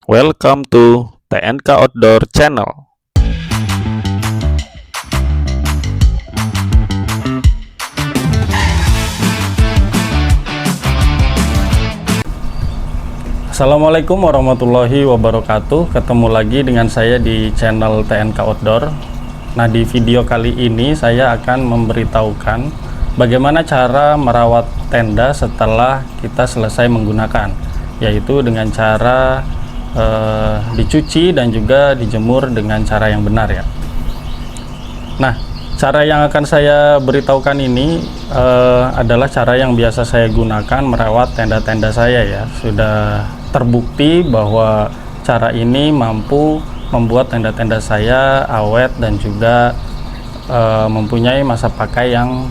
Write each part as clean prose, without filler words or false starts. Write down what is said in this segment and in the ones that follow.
Welcome to TNK Outdoor Channel. Assalamualaikum warahmatullahi wabarakatuh. Ketemu lagi dengan saya di channel TNK Outdoor. Nah, di video kali ini saya akan memberitahukan bagaimana cara merawat tenda setelah kita selesai menggunakan, yaitu dengan cara dicuci dan juga dijemur dengan cara yang benar ya. Nah, cara yang akan saya beritahukan ini adalah cara yang biasa saya gunakan merawat tenda-tenda saya ya. Sudah terbukti bahwa cara ini mampu membuat tenda-tenda saya awet dan juga mempunyai masa pakai yang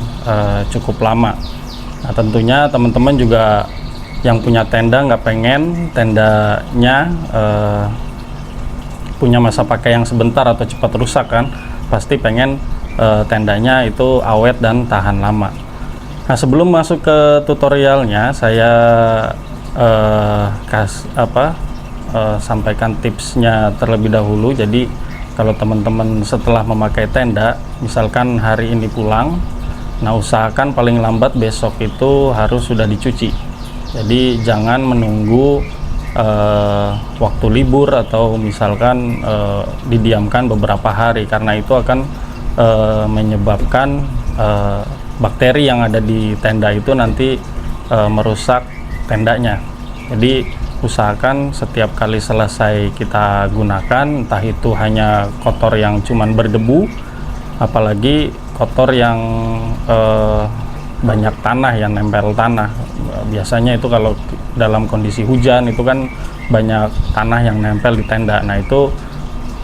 cukup lama. Nah, tentunya teman-teman juga yang punya tenda nggak pengen tendanya punya masa pakai yang sebentar atau cepat rusak kan, pasti pengen tendanya itu awet dan tahan lama. Nah, sebelum masuk ke tutorialnya, saya sampaikan tipsnya terlebih dahulu. Jadi kalau teman-teman setelah memakai tenda, misalkan hari ini pulang, nah usahakan paling lambat besok itu harus sudah dicuci. Jadi jangan menunggu waktu libur atau misalkan didiamkan beberapa hari, karena itu akan menyebabkan bakteri yang ada di tenda itu nanti merusak tendanya. Jadi usahakan setiap kali selesai kita gunakan, entah itu hanya kotor yang cuman berdebu, apalagi kotor yang banyak tanah yang nempel tanah. Biasanya itu kalau dalam kondisi hujan itu kan banyak tanah yang nempel di tenda. Nah, itu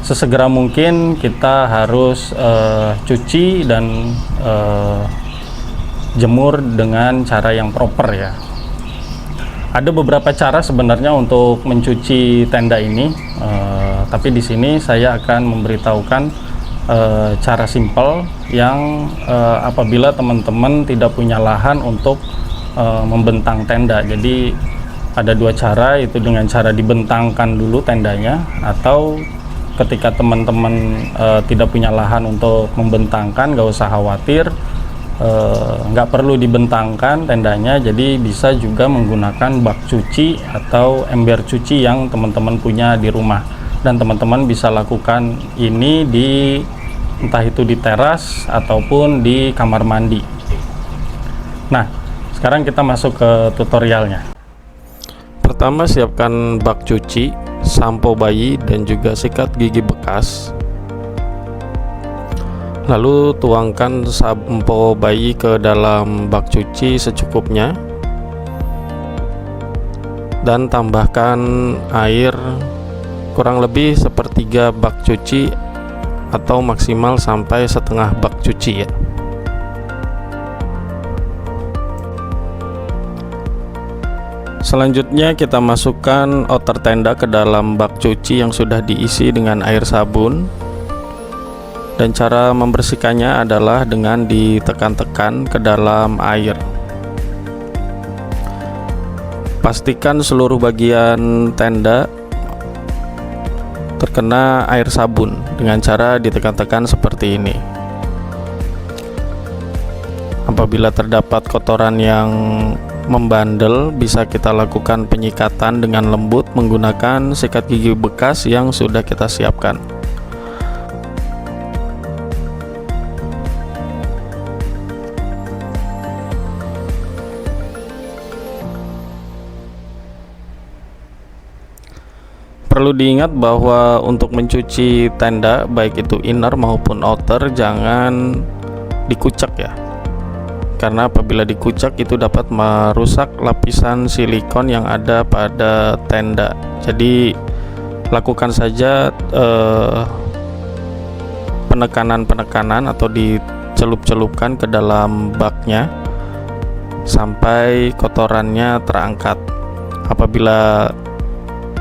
sesegera mungkin kita harus cuci dan jemur dengan cara yang proper ya. Ada beberapa cara sebenarnya untuk mencuci tenda ini, tapi di sini saya akan memberitahukan cara simple yang apabila teman-teman tidak punya lahan untuk membentang tenda. Jadi ada dua cara, itu dengan cara dibentangkan dulu tendanya, atau ketika teman-teman tidak punya lahan untuk membentangkan, gak usah khawatir, nggak perlu dibentangkan tendanya. Jadi bisa juga menggunakan bak cuci atau ember cuci yang teman-teman punya di rumah, dan teman-teman bisa lakukan ini di entah itu di teras ataupun di kamar mandi. Nah, sekarang kita masuk ke tutorialnya. Pertama, siapkan bak cuci, sampo bayi, dan juga sikat gigi bekas. Lalu tuangkan sampo bayi ke dalam bak cuci secukupnya, dan tambahkan air kurang lebih sepertiga bak cuci atau maksimal sampai setengah bak cuci ya. Selanjutnya kita masukkan outer tenda ke dalam bak cuci yang sudah diisi dengan air sabun, dan cara membersihkannya adalah dengan ditekan-tekan ke dalam air. Pastikan seluruh bagian tenda terkena air sabun dengan cara ditekan-tekan seperti ini. Apabila terdapat kotoran yang membandel, bisa kita lakukan penyikatan dengan lembut menggunakan sikat gigi bekas yang sudah kita siapkan. Perlu diingat bahwa untuk mencuci tenda, baik itu inner maupun outer, jangan dikucek ya, karena apabila dikucek itu dapat merusak lapisan silikon yang ada pada tenda. Jadi lakukan saja penekanan-penekanan atau dicelup-celupkan ke dalam baknya sampai kotorannya terangkat. Apabila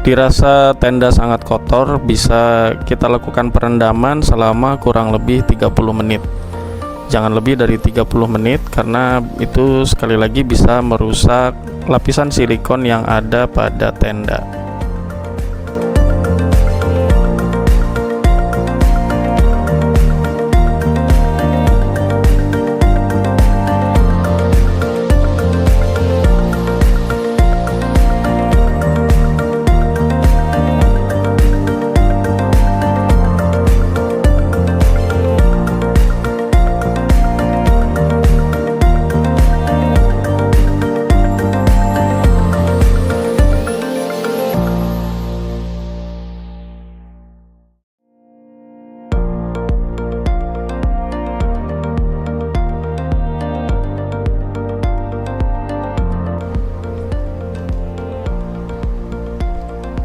dirasa tenda sangat kotor, bisa kita lakukan perendaman selama kurang lebih 30 menit. Jangan lebih dari 30 menit, karena itu sekali lagi bisa merusak lapisan silikon yang ada pada tenda.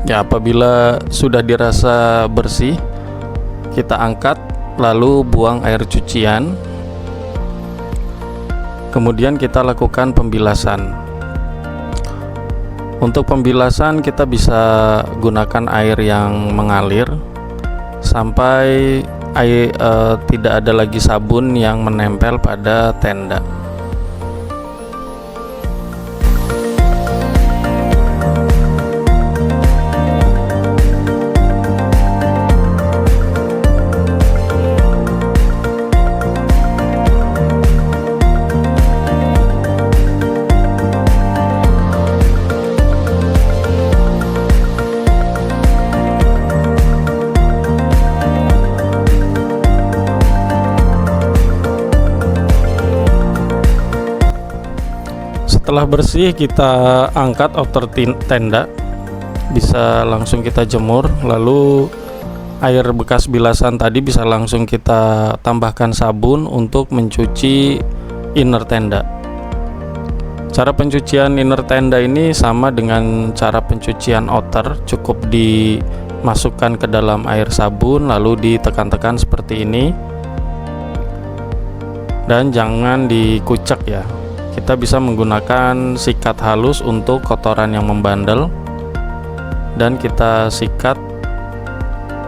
Ya, apabila sudah dirasa bersih, kita angkat lalu buang air cucian. Kemudian kita lakukan pembilasan. Untuk pembilasan kita bisa gunakan air yang mengalir sampai tidak ada lagi sabun yang menempel pada tenda. Setelah bersih, kita angkat outer tenda, bisa langsung kita jemur. Lalu air bekas bilasan tadi bisa langsung kita tambahkan sabun untuk mencuci inner tenda. Cara pencucian inner tenda ini sama dengan cara pencucian outer, cukup dimasukkan ke dalam air sabun lalu ditekan-tekan seperti ini, dan jangan dikucek ya. Kita bisa menggunakan sikat halus untuk kotoran yang membandel, dan kita sikat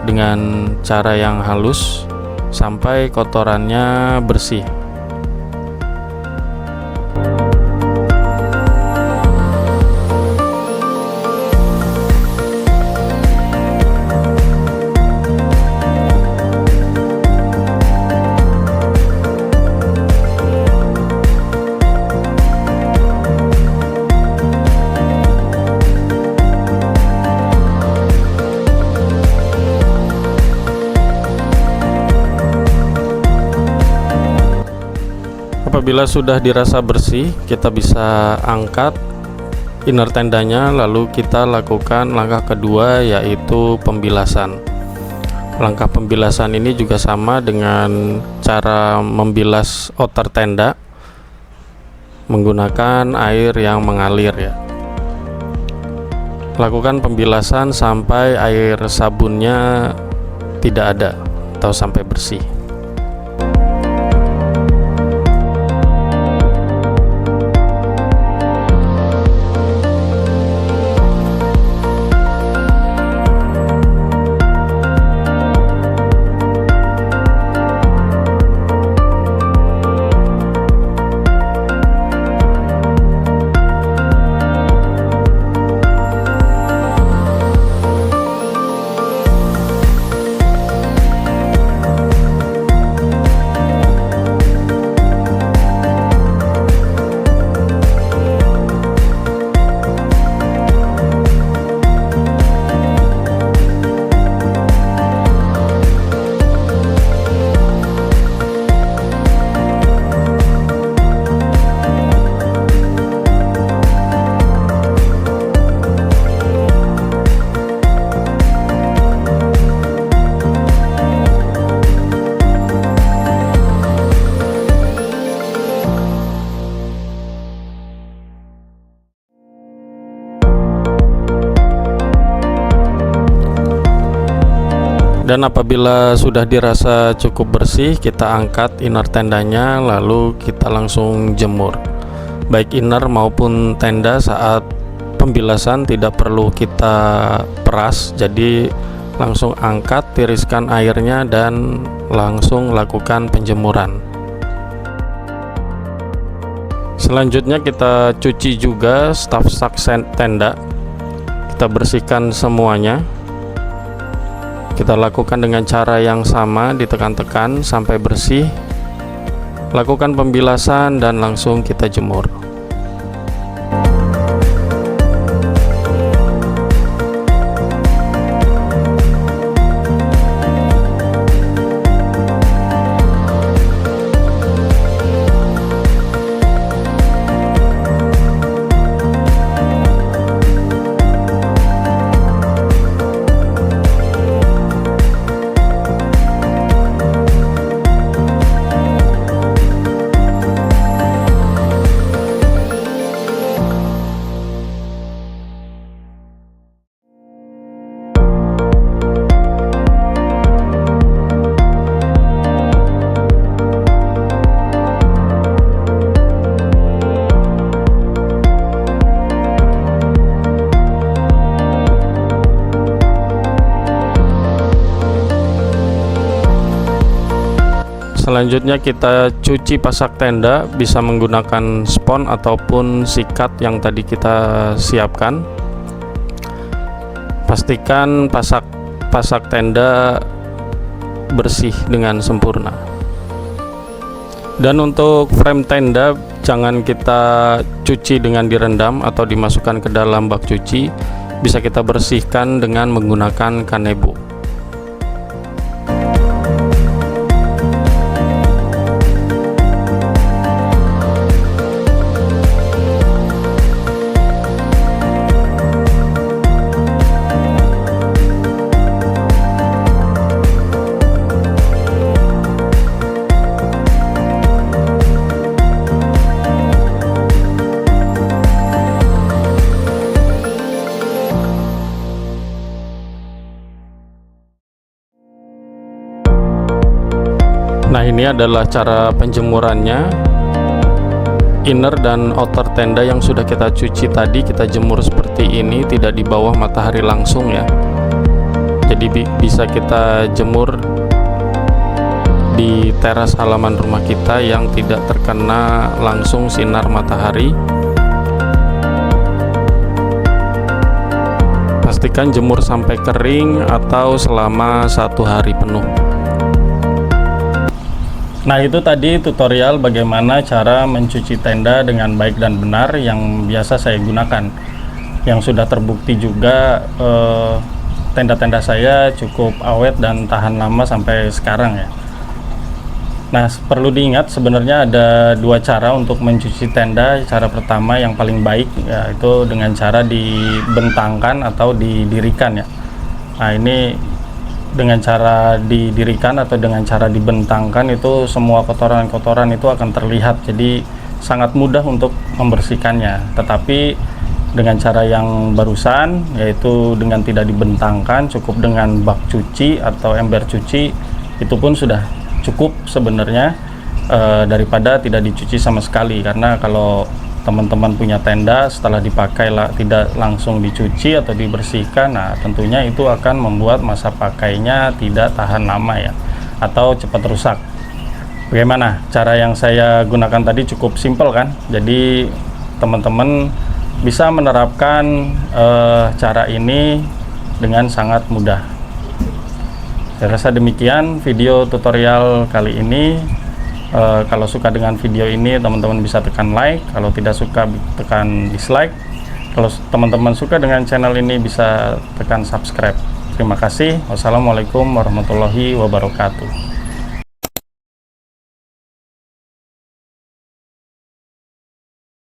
dengan cara yang halus sampai kotorannya bersih. Apabila sudah dirasa bersih, kita bisa angkat inner tendanya, lalu kita lakukan langkah kedua, yaitu pembilasan. Langkah pembilasan ini juga sama dengan cara membilas outer tenda menggunakan air yang mengalir ya. Lakukan pembilasan sampai air sabunnya tidak ada atau sampai bersih. Dan apabila sudah dirasa cukup bersih, kita angkat inner tendanya lalu kita langsung jemur. Baik inner maupun tenda saat pembilasan tidak perlu kita peras, jadi langsung angkat, tiriskan airnya dan langsung lakukan penjemuran. Selanjutnya kita cuci juga staf sak tenda. Kita bersihkan semuanya. Kita lakukan dengan cara yang sama, ditekan-tekan sampai bersih. Lakukan pembilasan dan langsung kita jemur. Selanjutnya kita cuci pasak tenda, bisa menggunakan spons ataupun sikat yang tadi kita siapkan. Pastikan pasak tenda bersih dengan sempurna. Dan untuk frame tenda jangan kita cuci dengan direndam atau dimasukkan ke dalam bak cuci, bisa kita bersihkan dengan menggunakan kanebo. Nah, ini adalah cara penjemurannya. Inner dan outer tenda yang sudah kita cuci tadi kita jemur seperti ini, tidak di bawah matahari langsung ya. Jadi bisa kita jemur di teras halaman rumah kita yang tidak terkena langsung sinar matahari. Pastikan jemur sampai kering atau selama 1 hari penuh. Nah, itu tadi tutorial bagaimana cara mencuci tenda dengan baik dan benar yang biasa saya gunakan. Yang sudah terbukti juga tenda-tenda saya cukup awet dan tahan lama sampai sekarang ya. Nah, perlu diingat sebenarnya ada 2 cara untuk mencuci tenda. Cara pertama yang paling baik yaitu dengan cara dibentangkan atau didirikan ya. Nah, ini dengan cara didirikan atau dengan cara dibentangkan itu semua kotoran-kotoran itu akan terlihat, jadi sangat mudah untuk membersihkannya. Tetapi dengan cara yang barusan, yaitu dengan tidak dibentangkan, cukup dengan bak cuci atau ember cuci, itu pun sudah cukup sebenarnya, daripada tidak dicuci sama sekali. Karena kalau teman-teman punya tenda setelah dipakai tidak langsung dicuci atau dibersihkan, nah tentunya itu akan membuat masa pakainya tidak tahan lama ya, atau cepat rusak. Bagaimana cara yang saya gunakan tadi? Cukup simpel kan? Jadi teman-teman bisa menerapkan cara ini dengan sangat mudah. Saya rasa demikian video tutorial kali ini. Kalau suka dengan video ini, teman-teman bisa tekan like. Kalau tidak suka, tekan dislike. Kalau teman-teman suka dengan channel ini, bisa tekan subscribe. Terima kasih. Wassalamualaikum warahmatullahi wabarakatuh.